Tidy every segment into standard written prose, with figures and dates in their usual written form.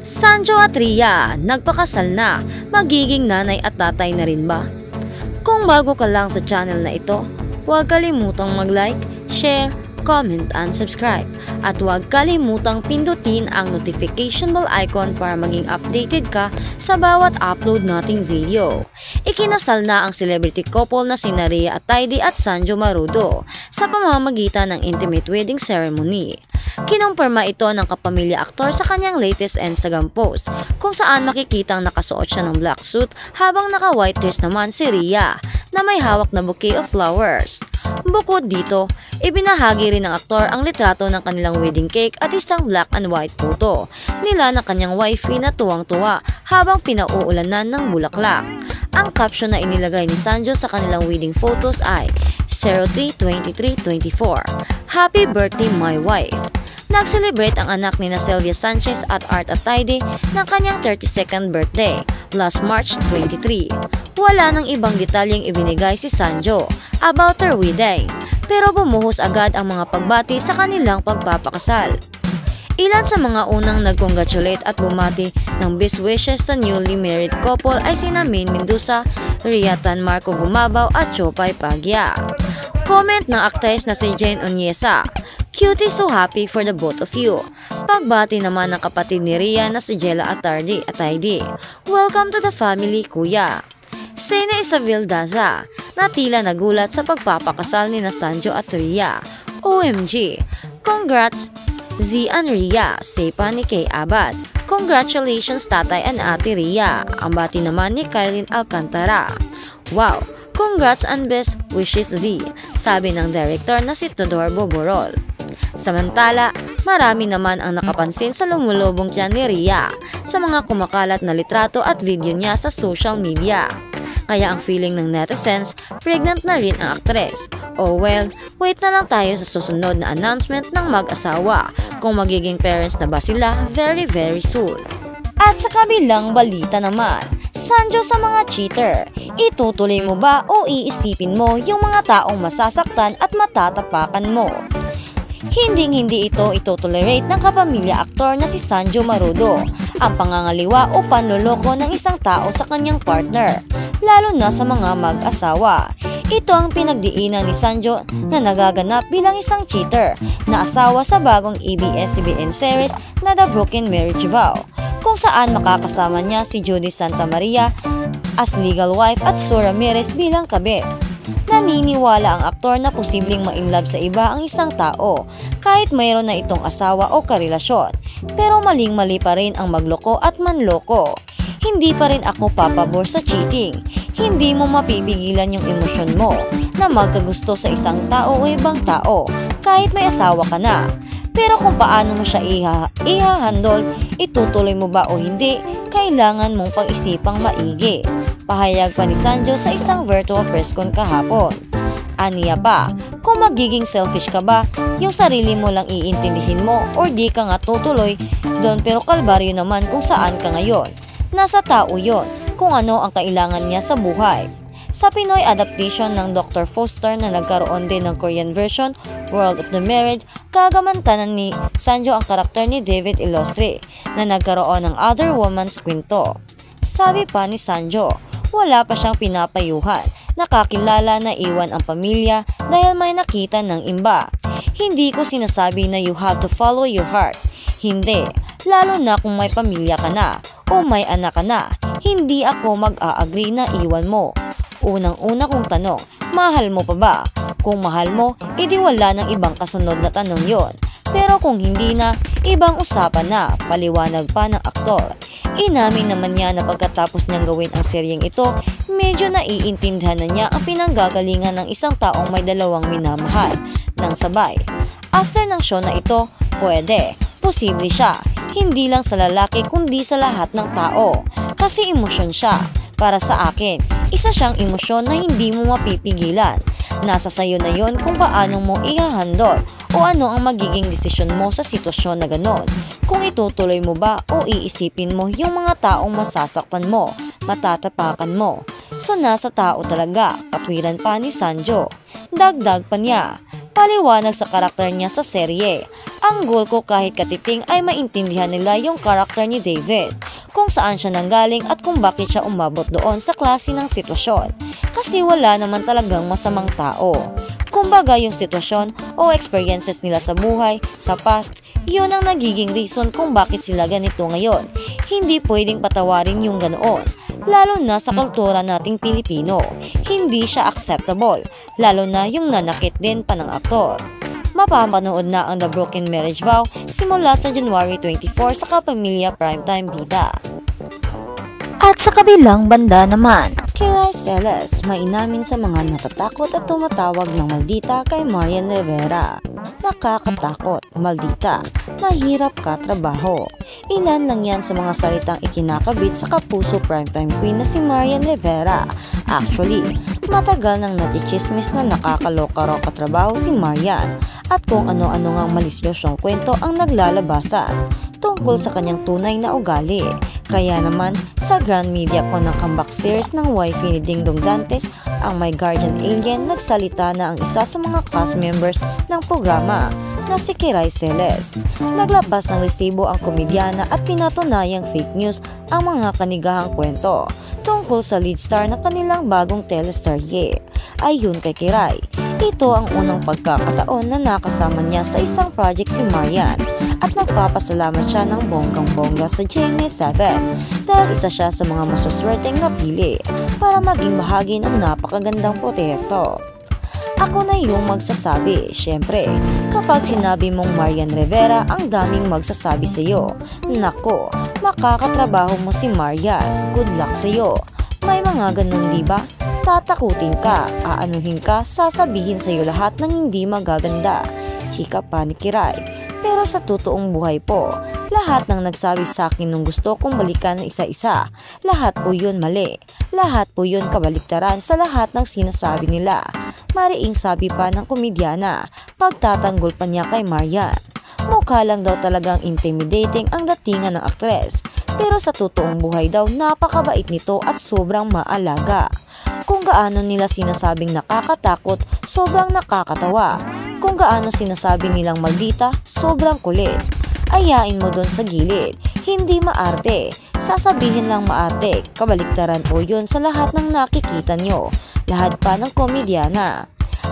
Sanjo at Rhea, nagpakasal na, magiging nanay at tatay na rin ba? Kung bago ka lang sa channel na ito, huwag kalimutang mag-like, share, comment, and subscribe. At huwag kalimutang pindutin ang notification bell icon para maging updated ka sa bawat upload nating video. Ikinasal na ang celebrity couple na sina Rhea Atayde at Sanjo Marudo sa pamamagitan ng intimate wedding ceremony. Kinumpirma ito ng kapamilya aktor sa kanyang latest Instagram post kung saan makikitang nakasuot siya ng black suit habang naka-white dress naman si Rhea na may hawak na bouquet of flowers. Bukod dito, ibinahagi rin ng aktor ang litrato ng kanilang wedding cake at isang black and white photo nila ng kanyang wifey na tuwang-tuwa habang pinauulanan ng bulaklak. Ang caption na inilagay ni Sanjo sa kanilang wedding photos ay 03-23-24 Happy birthday my wife. Nag-celebrate ang anak ni Sylvia Sanchez at Art Atayde ng kanyang 32nd birthday last March 23. Wala nang ibang detalyeng ibinigay si Sanjo about her wedding, pero bumuhos agad ang mga pagbati sa kanilang pagpapakasal. Ilan sa mga unang nag-congratulate at bumati ng best wishes sa newly married couple ay sina Maine Mendoza, Rhea Tan Marco Gumabaw at Chopay Pagya. Comment ng aktres na si Jane Onyesa, "Cutie, so happy for the both of you." Pagbati naman ng kapatid ni Rhea na si Jella Atayde, "Welcome to the family, kuya." Sena Isabel Daza, na tila nagulat sa pagpapakasal ni Sanjo at Rhea. "OMG, congrats Z and Rhea," say pa ni Kay Abad. "Congratulations tatay and ate Rhea." Ang bati naman ni Kylene Alcantara. "Wow, congrats and best wishes Z," sabi ng director na si Todor Boborol. Samantala, marami naman ang nakapansin sa lumulubong tiyan ni Rhea sa mga kumakalat na litrato at video niya sa social media. Kaya ang feeling ng netizens, pregnant na rin ang aktres. Oh well, wait na lang tayo sa susunod na announcement ng mag-asawa kung magiging parents na ba sila very soon. At sa kabilang balita naman, Sanjo sa mga cheater, itutuloy mo ba o iisipin mo yung mga taong masasaktan at matatapakan mo? Hindi ito itotolerate ng kapamilya aktor na si Sanjo Marudo ang pangangaliwa o panloloko ng isang tao sa kanyang partner, lalo na sa mga mag-asawa. Ito ang pinagdiinan ni Sanjo na nagaganap bilang isang cheater na asawa sa bagong ABS-CBN series na The Broken Marriage Vow, kung saan makakasama niya si Judy Santa Maria as legal wife at Sue Ramirez bilang kabit. Naniniwala ang aktor na posibleng ma-inlove sa iba ang isang tao kahit mayroon na itong asawa o karelasyon, pero maling-mali pa rin ang magloko at manloko. "Hindi pa rin ako papabor sa cheating. Hindi mo mapipigilan yung emosyon mo na magkagusto sa isang tao o ibang tao kahit may asawa ka na. Pero kung paano mo siya ihahandle, itutuloy mo ba o hindi, kailangan mong pag-isipang maigi." Pahayag pa ni Sanjo sa isang virtual press con kahapon. Aniya pa, kung magiging selfish ka ba, yung sarili mo lang iintindihin mo or di ka nga tutuloy doon, pero kalbaryo naman kung saan ka ngayon. Nasa tao yon kung ano ang kailangan niya sa buhay. Sa Pinoy adaptation ng Dr. Foster na nagkaroon din ng Korean version, World of the Marriage, gagamantanan ni Sanjo ang karakter ni David Illustre na nagkaroon ng Other Woman's kwento. Sabi pa ni Sanjo, wala pa siyang pinapayuhan, nakakilala na iwan ang pamilya dahil may nakita ng iba. "Hindi ko sinasabi na you have to follow your heart. Hindi, lalo na kung may pamilya ka na o may anak ka na. Hindi ako mag-a-agree na iwan mo." Unang-una kong tanong, mahal mo pa ba? Kung mahal mo, edi wala ng ibang kasunod na tanong yon. Pero kung hindi na, ibang usapan na, paliwanag pa ng aktor. Inamin naman niya na pagkatapos niyang gawin ang seryeng ito, medyo naiintindihan na niya ang pinanggagalingan ng isang taong may dalawang minamahal ng sabay. After ng show na ito, posible siya, hindi lang sa lalaki kundi sa lahat ng tao. Kasi emosyon siya. Para sa akin, isa siyang emosyon na hindi mo mapipigilan. Nasa sayo na yon kung paano mo ihahandle o ano ang magiging desisyon mo sa sitwasyon na ganon. Kung itutuloy mo ba o iisipin mo yung mga taong masasaktan mo, matatapakan mo. So nasa tao talaga, katwiran pa ni Sanjo. Dagdag pa niya, Paliwanag sa karakter niya sa serye. Ang goal ko kahit katiting ay maintindihan nila yung karakter ni David, kung saan siya nanggaling at kung bakit siya umabot doon sa klase ng sitwasyon. Kasi wala naman talagang masamang tao. Kumbaga yung sitwasyon o experiences nila sa buhay, sa past, yun ang nagiging reason kung bakit sila ganito ngayon. Hindi pwedeng patawarin yung ganoon, lalo na sa kultura nating Pilipino. Hindi siya acceptable, lalo na yung nanakit din pa ng aktor. Mapapanood na ang The Broken Marriage Vow simula sa January 24 sa Kapamilya Primetime Bida. At sa kabilang banda naman, Kiray Celes mainamin sa mga natatakot at tumatawag ng maldita kay Marian Rivera. Nakakatakot, maldita, mahirap ka trabaho. Ilan lang yan sa mga salitang ikinakabit sa kapuso primetime queen na si Marian Rivera. Actually, matagal nang natichismis na nakakaloka raw katrabaho si Marian at kung ano-ano ngang malisyosong kwento ang naglalabasan tungkol sa kanyang tunay na ugali. Kaya naman, sa Grand Media Con ng comeback series ng wifey ni Dingdong Dantes, ang My Guardian Alien, nagsalita na ang isa sa mga cast members ng programa na si Kiray Celes. Naglabas ng resibo ang komedyana at pinatunayang fake news ang mga kanigahang kwento tungkol sa lead star na kanilang bagong telestarye. Ayon kay Kiray, ito ang unang pagkakataon na nakasama niya sa isang project si Marian at nagpapasalamat siya ng bonggang-bongga sa GMA7 dahil isa siya sa mga masuswerteng napili para maging bahagi ng napakagandang proyekto. Ako na yung magsasabi, syempre, kapag sinabi mong Marian Rivera, ang daming magsasabi sa'yo. Nako, makakatrabaho mo si Marian, good luck sa'yo. May mga ganun diba? Tatakutin ka, aanuhin ka, sasabihin sa'yo lahat ng hindi magaganda. Chika pa ni Kiray. Pero sa totoong buhay po, lahat ng nagsabi sa akin nung gusto kong balikan ng isa-isa, lahat po yun mali. Lahat po yun kabaliktaran sa lahat ng sinasabi nila. Mariing sabi pa ng komedyana, pagtatanggol pa niya kay Marian. Mukha lang daw talagang intimidating ang datingan ng aktres. Pero sa totoong buhay daw, napakabait nito at sobrang maalaga. Kung gaano nila sinasabing nakakatakot, sobrang nakakatawa. Kung gaano sinasabi nilang maldita, sobrang kulit. Ayain mo doon sa gilid, hindi maarte. Sasabihin lang maarte, kabaliktaran po yun sa lahat ng nakikita nyo. Lahat pa ng komedyana.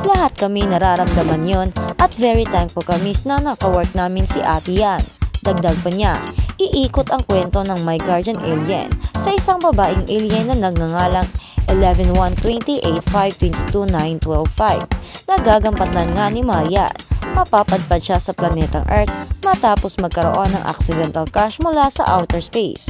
Lahat kami nararamdaman yon at very thankful kami na nakawork namin si Ate Yan. Dagdag pa niya, iikot ang kwento ng My Guardian Alien sa isang babaeng alien na nagngangalang 11-1-28-5-22-9-12-5. Nagagampanan nga ni Marian. Mapapadpad siya sa planetang Earth matapos magkaroon ng accidental crash mula sa outer space.